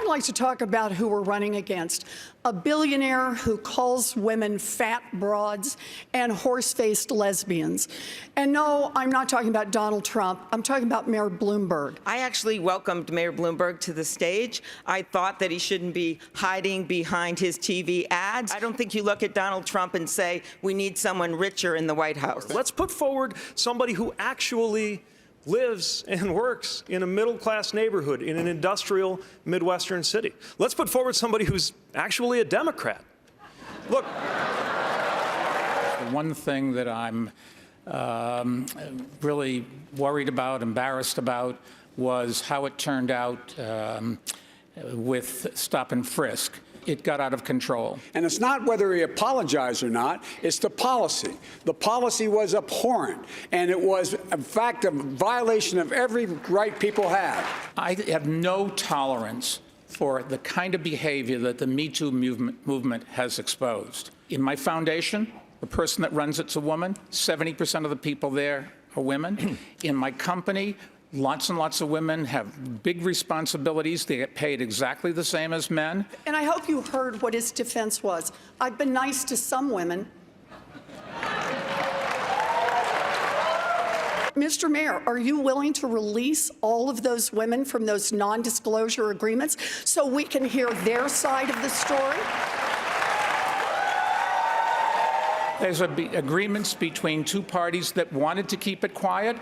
like to talk about who we're running against. A billionaire who calls women fat broads and horse-faced lesbians. And no, I'm not talking about Donald Trump. I'm talking about Mayor Bloomberg. I actually welcomed Mayor Bloomberg to the stage. I thought that he shouldn't be hiding behind his TV ads. I don't think you look at Donald Trump and say, we need someone richer in the White House. Let's put forward somebody who actually lives and works in a middle-class neighborhood in an industrial Midwestern city. Let's put forward somebody who's actually a Democrat. Look. The one thing that I'm really worried about, embarrassed about, was how it turned out with stop and frisk. It got out of control. And it's not whether he apologized or not, it's the policy. The policy was abhorrent, and it was, in fact, a violation of every right people have. I have no tolerance for the kind of behavior that the Me Too movement has exposed. In my foundation, the person that runs it's a woman. 70% of the people there are women. In my company, lots and lots of women have big responsibilities. They get paid exactly the same as men. And I hope you heard what his defense was. I've been nice to some women. Mr. Mayor, are you willing to release all of those women from those non-disclosure agreements so we can hear their side of the story? There's agreements between two parties that wanted to keep it quiet,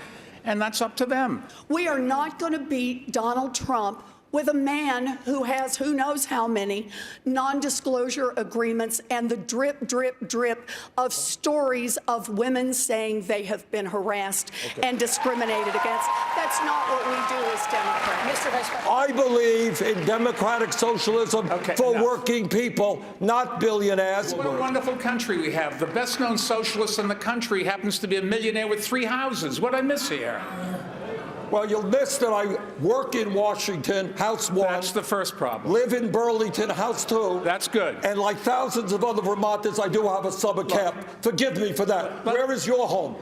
and that's up to them. We are not going to beat Donald Trump with a man who has who knows how many non-disclosure agreements and the drip, drip, drip of stories of women saying they have been harassed and discriminated against. That's not what we do as Democrats. Mr. Vice President. I believe in democratic socialism for working people, not billionaires. What a wonderful country we have. The best-known socialist in the country happens to be a millionaire with 3 houses. What I miss here? Well, you'll miss that I work in Washington, House 1. That's the first problem. Live in Burlington, House 2. That's good. And like thousands of other Vermonters, I do have a summer camp. Forgive me for that. Where is your home?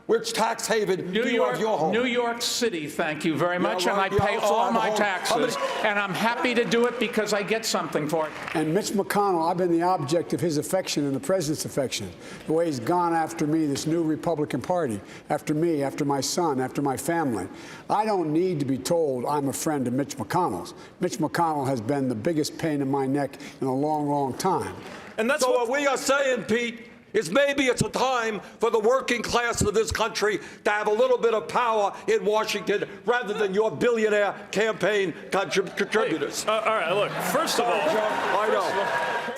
Which tax haven do you have your home? New York City, thank you very much. And I pay all my taxes. And I'm happy to do it because I get something for it. And Mitch McConnell, I've been the object of his affection and the president's affection. The way he's gone after me, this new Republican Party, after me, after my son, after my family. I don't need to be told I'm a friend of Mitch McConnell's. Mitch McConnell has been the biggest pain in my neck in a long, long time. And that's what we are saying, Pete, is maybe it's a time for the working class of this country to have a little bit of power in Washington rather than your billionaire campaign contributors. All right, look, first of all, I know.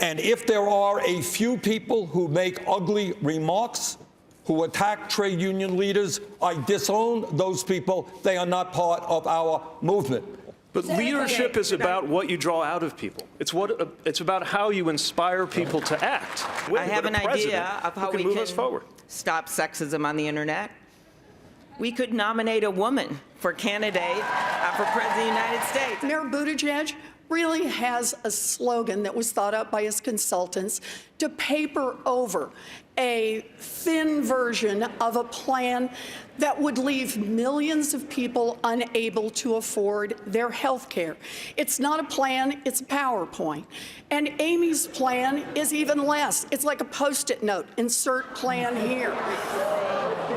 And if there are a few people who make ugly remarks, who attack trade union leaders, I disown those people. They are not part of our movement. But leadership is about what you draw out of people. It's about how you inspire people to act. I have an idea of how we move us forward. Stop sexism on the internet. We could nominate a woman for candidate for President of the United States. Mayor Buttigieg really has a slogan that was thought up by his consultants to paper over a thin version of a plan that would leave millions of people unable to afford their health care. It's not a plan, it's a PowerPoint. And Amy's plan is even less. It's like a Post-it note, insert plan here.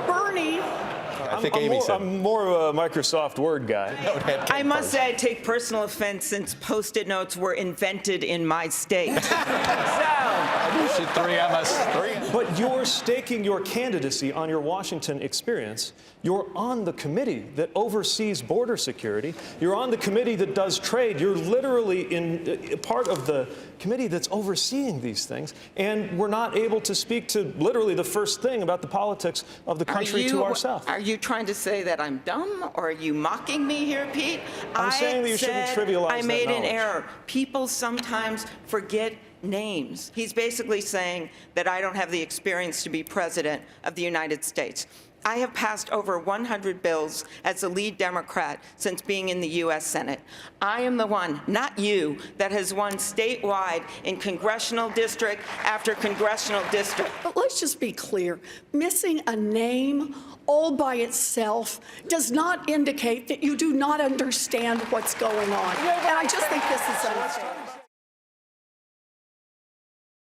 Bernie, I'm more of a Microsoft Word guy. I must say I take personal offense since Post-it notes were invented in my state. But you're staking your candidacy on your Washington experience. You're on the committee that oversees border security. You're on the committee that does trade. You're literally in part of the committee that's overseeing these things. And we're not able to speak to literally the first thing about the politics of the country to ourselves. Are you trying to say that I'm dumb, or are you mocking me here, Pete? I'm saying that you shouldn't trivialize that I made an knowledge. error. People sometimes forget names. He's basically saying that I don't have the experience to be president of the United States. I have passed over 100 bills as the lead Democrat since being in the U.S. Senate. I am the one, not you, that has won statewide in congressional district after congressional district. But let's just be clear. Missing a name all by itself does not indicate that you do not understand what's going on. And I just think this is unfair.